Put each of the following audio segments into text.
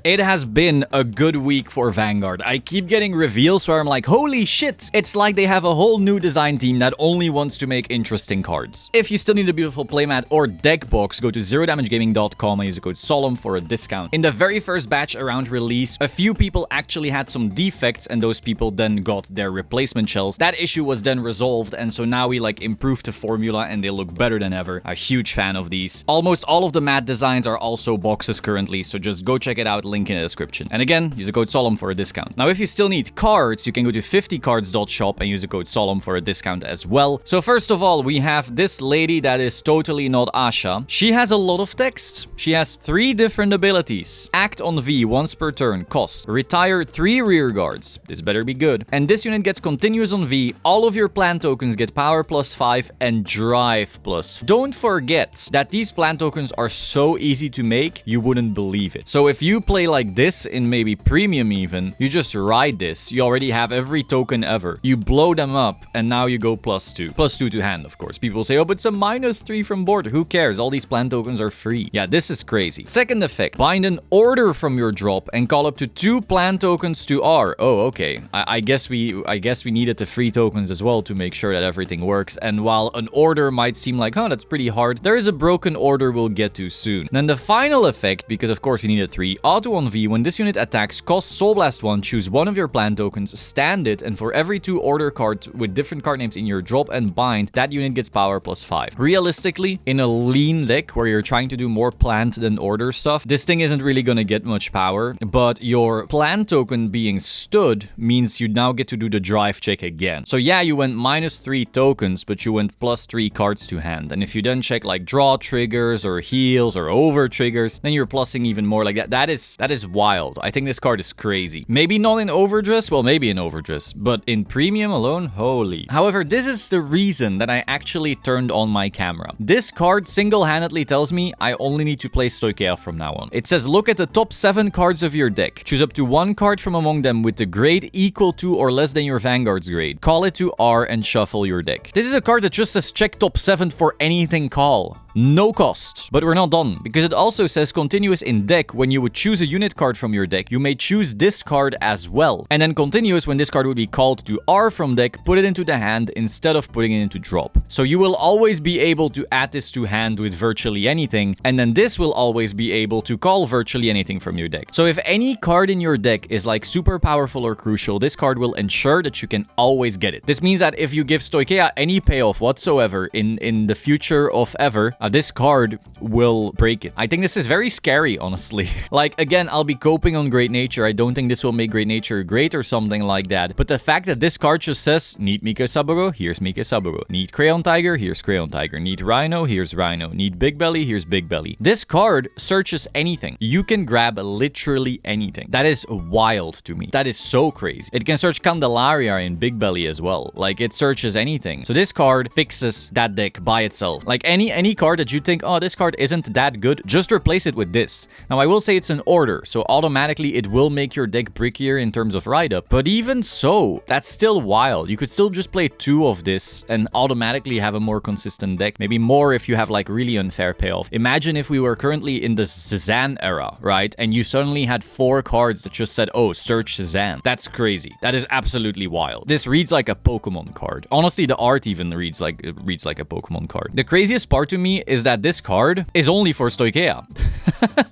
It has been a good week for Vanguard. I keep getting reveals where I'm like, holy shit! It's like they have a whole new design team that only wants to make interesting cards. If you still need a beautiful playmat or deck box, go to zerodamagegaming.com and use the code Solemn for a discount. In the very first batch around release, a few people actually had some defects and those people then got their replacement shells. That issue was then resolved, and so now we improved the formula and they look better than ever. A huge fan of these. Almost all of the mat designs are also boxes currently, so just go check it out. Link in the description. And again, use the code Solemn for a discount. Now, if you still need cards, you can go to 50cards.shop and use the code Solemn for a discount as well. So first of all, we have this lady that is totally not Asha. She has a lot of text. She has 3 different abilities. Act on V once per turn, cost. Retire 3 rear guards. This better be good. And this unit gets continuous on V. All of your plant tokens get power +5 and drive plus. Don't forget that these plant tokens are so easy to make, you wouldn't believe it. So if you play like this in maybe premium even, you just ride this. You already have every token ever. You blow them up and now you go +2. +2 to hand, of course. People say, oh, but it's a -3 from board. Who cares? All these plant tokens are free. Yeah, this is crazy. Second effect, bind an order from your drop and call up to 2 plant tokens to R. Oh, okay. I guess we needed the free tokens as well to make sure that everything works. And while an order might seem like, oh, that's pretty hard, there is a broken order we'll get to soon. Then the final effect, because of course we needed 3, auto on V. When this unit attacks, cost Soul Blast 1, choose one of your plant tokens, stand it, and for every 2 order cards with different card names in your drop and bind, that unit gets power +5. Realistically, in a lean deck where you're trying to do more plant than order stuff, this thing isn't really gonna get much power, but your plant token being stood means you now get to do the drive check again. So yeah, you went -3 tokens, but you went +3 cards to hand. And if you then check draw triggers or heals or over triggers, then you're plussing even more like that. That is wild. I think this card is crazy. Maybe not in overdress, well, maybe in overdress, but in premium alone, holy. However, this is the reason that I actually turned on my camera. This card single-handedly tells me I only need to play Stoicheia from now on. It says, look at the top 7 cards of your deck. Choose up to 1 card from among them with the grade equal to or less than your Vanguard's grade. Call it to R and shuffle your deck. This is a card that just says check top 7 for anything call. No cost. But we're not done, because it also says continuous in deck. When you would choose a unit card from your deck, you may choose this card as well. And then continuous when this card would be called to R from deck, put it into the hand instead of putting it into drop. So you will always be able to add this to hand with virtually anything, and then this will always be able to call virtually anything from your deck. So if any card in your deck is super powerful or crucial, this card will ensure that you can always get it. This means that if you give Stoicheia any payoff whatsoever in the future of ever, this card will break it. I think this is very scary, honestly. Again, I'll be coping on Great Nature. I don't think this will make Great Nature great or something like that. But the fact that this card just says, need Mika Saburo, here's Mika Saburo. Need Crayon Tiger, here's Crayon Tiger. Need Rhino, here's Rhino. Need Big Belly, here's Big Belly. This card searches anything. You can grab literally anything. That is wild to me. That is so crazy. It can search Candelaria in Big Belly as well. It searches anything. So this card fixes that deck by itself. Any card that you think, oh, this card isn't that good, just replace it with this. Now, I will say it's an order, so automatically it will make your deck brickier in terms of write-up, but even so, that's still wild. You could still just play 2 of this and automatically have a more consistent deck. Maybe more if you have really unfair payoff. Imagine if we were currently in the Cezanne era, right? And you suddenly had 4 cards that just said, oh, search Cezanne. That's crazy. That is absolutely wild. This reads like a Pokemon card. Honestly, the art even reads like a Pokemon card. The craziest part to me is that this card is only for Stoicheia.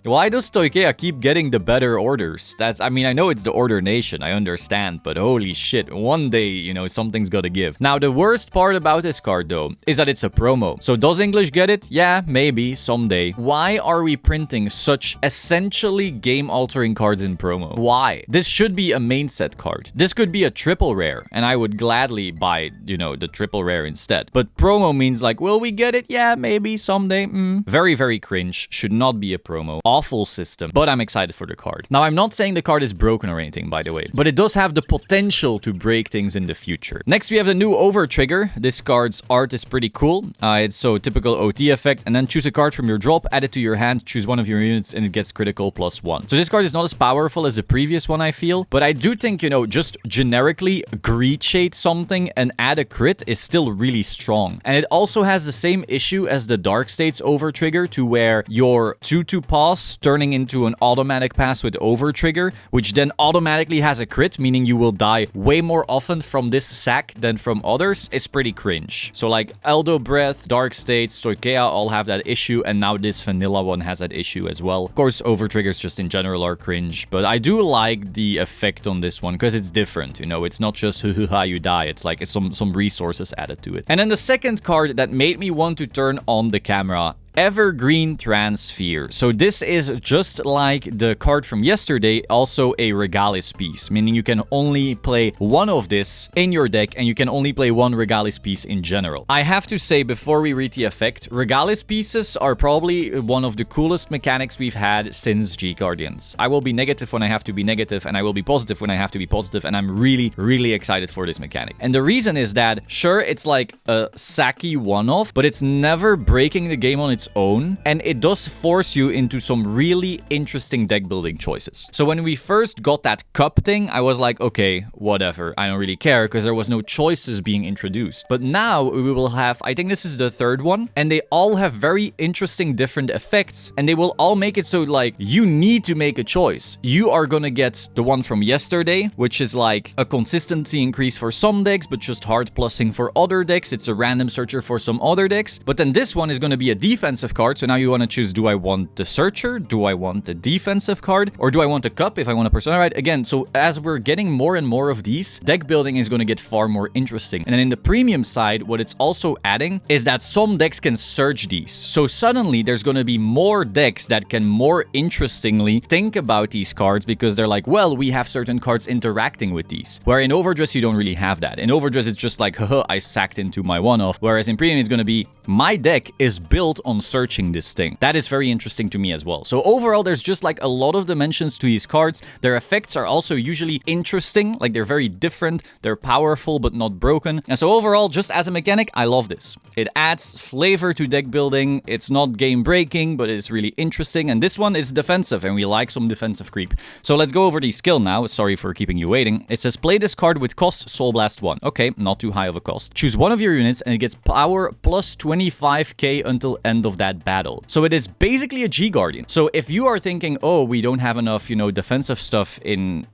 Why does Stoicheia keep getting the better orders? I know it's the order nation, I understand, but holy shit, one day, something's gotta give. Now, the worst part about this card, though, is that it's a promo. So does English get it? Yeah, maybe, someday. Why are we printing such essentially game-altering cards in promo? Why? This should be a main set card. This could be a triple rare, and I would gladly buy, the triple rare instead. But promo means will we get it? Yeah, maybe, someday. Very, very cringe. Should not be a promo. Awful system, but I'm excited for the card. Now, I'm not saying the card is broken or anything, by the way, but it does have the potential to break things in the future. Next, we have the new Overtrigger. This card's art is pretty cool. It's so typical OT effect, and then choose a card from your drop, add it to your hand, choose one of your units, and it gets critical +1. So this card is not as powerful as the previous one, I feel, but I do think, just generically greed shade something and add a crit is still really strong. And it also has the same issue as the Dark States Overtrigger, to where your 2/2 pass turning into an automatic pass with Overtrigger, which then automatically has a crit, meaning you will die way more often from this sack than from others, is pretty cringe. So like Eldo Breath, Dark States, Stoikea all have that issue, and now this vanilla one has that issue as well. Of course, Overtriggers just in general are cringe, but I do like the effect on this one because it's different, you know, it's not just ha you die, it's like it's some resources added to it. And then the second card that made me want to turn on the camera, Evergreen Transphere. So this is just like the card from yesterday, also a Regalis piece, meaning you can only play one of this in your deck and you can only play one Regalis piece in general. I have to say before we read the effect, Regalis pieces are probably one of the coolest mechanics we've had since G Guardians. I will be negative when I have to be negative and I will be positive when I have to be positive, and I'm really excited for this mechanic. And the reason is that, sure, it's like a sacky one-off, but it's never breaking the game on its own, and it does force you into some really interesting deck building choices. So when we first got that cup thing, I was like, okay, whatever, I don't really care, because there was no choices being introduced. But now we will have, I think this is the third one, and they all have very interesting different effects, and they will all make it so like you need to make a choice. You are gonna get the one from yesterday, which is like a consistency increase for some decks, but just hard plussing for other decks. It's a random searcher for some other decks. But then this one is gonna be a defensive card, so now you want to choose, do I want the searcher, do I want the defensive card, or do I want a cup if I want a persona, right? Again, so as we're getting more and more of these, deck building is going to get far more interesting. And then in the premium side, what it's also adding is that some decks can search these. So suddenly there's going to be more decks that can more interestingly think about these cards, because they're like, well, we have certain cards interacting with these. Where in Overdress, you don't really have that. In Overdress, it's just like, haha, I sacked into my one-off. Whereas in premium, it's going to be, my deck is built on searching this thing. That is very interesting to me as well. So overall, there's just like a lot of dimensions to these cards. Their effects are also usually interesting, like they're very different, they're powerful but not broken. And so overall, just as a mechanic, I love this. It adds flavor to deck building. It's not game breaking, but it's really interesting. And this one is defensive, and we like some defensive creep. So let's go over the skill now. Sorry for keeping you waiting. It says play this card with cost Soul Blast 1. Okay, not too high of a cost. Choose one of your units and it gets power plus 25k until end of that battle. So it is basically a G Guardian. So if you are thinking, oh, we don't have enough, you know, defensive stuff in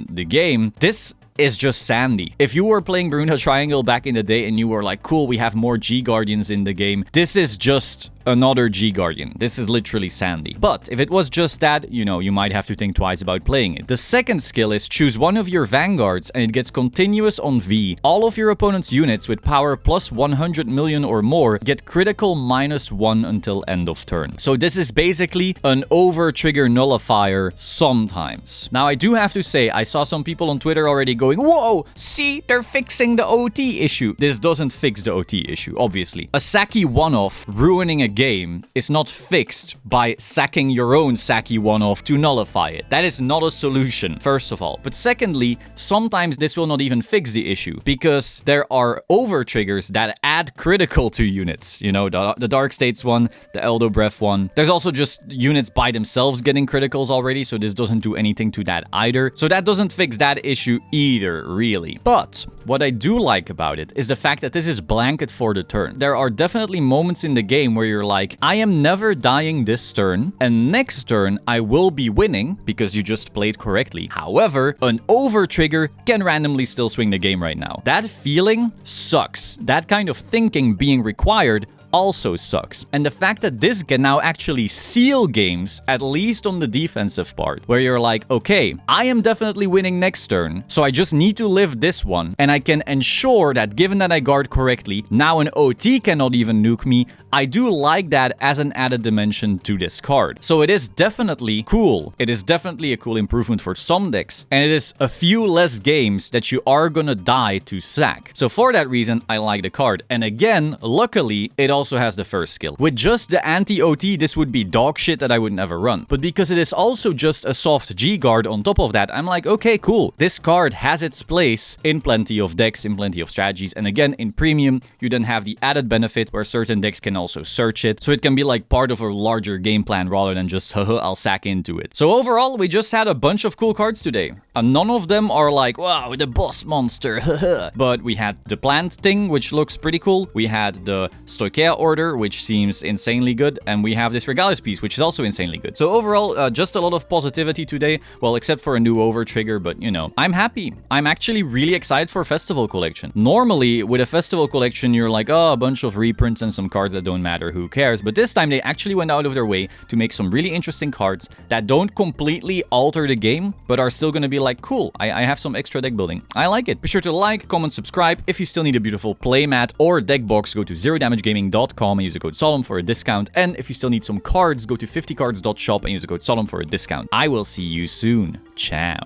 the game, this is just Sandy. If you were playing Bermuda Triangle back in the day and you were like, cool, we have more G Guardians in the game, this is just another G Guardian. This is literally Sandy. But if it was just that, you know, you might have to think twice about playing it. The second skill is choose one of your Vanguards and it gets continuous on V. All of your opponent's units with power plus 100 million or more get critical -1 until end of turn. So this is basically an Overtrigger nullifier sometimes. Now I do have to say, I saw some people on Twitter already going, whoa, see, they're fixing the OT issue. This doesn't fix the OT issue, obviously. A sacky one-off ruining a game is not fixed by sacking your own sacky one-off to nullify it. That is not a solution, first of all. But secondly, sometimes this will not even fix the issue, because there are Overtriggers that add critical to units. You know, the Dark States one, the Eldo Breath one. There's also just units by themselves getting criticals already, so this doesn't do anything to that either. So that doesn't fix that issue either, really. But what I do like about it is the fact that this is blanket for the turn. There are definitely moments in the game where you're like, I am never dying this turn, and next turn I will be winning because you just played correctly. However, an Overtrigger can randomly still swing the game right now. That feeling sucks. That kind of thinking being required also sucks. And the fact that this can now actually seal games, at least on the defensive part, where you're like, okay, I am definitely winning next turn, so I just need to live this one, and I can ensure that given that I guard correctly, now an OT cannot even nuke me. I do like that as an added dimension to this card. So it is definitely cool. It is definitely a cool improvement for some decks, and it is a few less games that you are gonna die to sack. So for that reason, I like the card. And again, luckily, it also has the first skill. With just the anti-OT, this would be dog shit that I would never run. But because it is also just a soft G-guard on top of that, I'm like, okay, cool. This card has its place in plenty of decks, in plenty of strategies. And again, in premium, you then have the added benefit where certain decks can also search it. So it can be like part of a larger game plan rather than just, haha, I'll sack into it. So overall, we just had a bunch of cool cards today. And none of them are like, wow, the boss monster, haha. But we had the plant thing, which looks pretty cool. We had the Stoikea Order, which seems insanely good, and we have this Regalis piece, which is also insanely good. So overall, just a lot of positivity today, well, except for a new Overtrigger, but you know, I'm happy. I'm actually really excited for Festival Collection. Normally, with a Festival Collection, you're like, oh, a bunch of reprints and some cards that don't matter, who cares? But this time, they actually went out of their way to make some really interesting cards that don't completely alter the game, but are still gonna be like, cool, I have some extra deck building. I like it. Be sure to like, comment, subscribe. If you still need a beautiful playmat or deck box, go to zerodamagegaming.com and use the code Solemn for a discount. And if you still need some cards, go to 50cards.shop and use the code Solemn for a discount. I will see you soon. Ciao.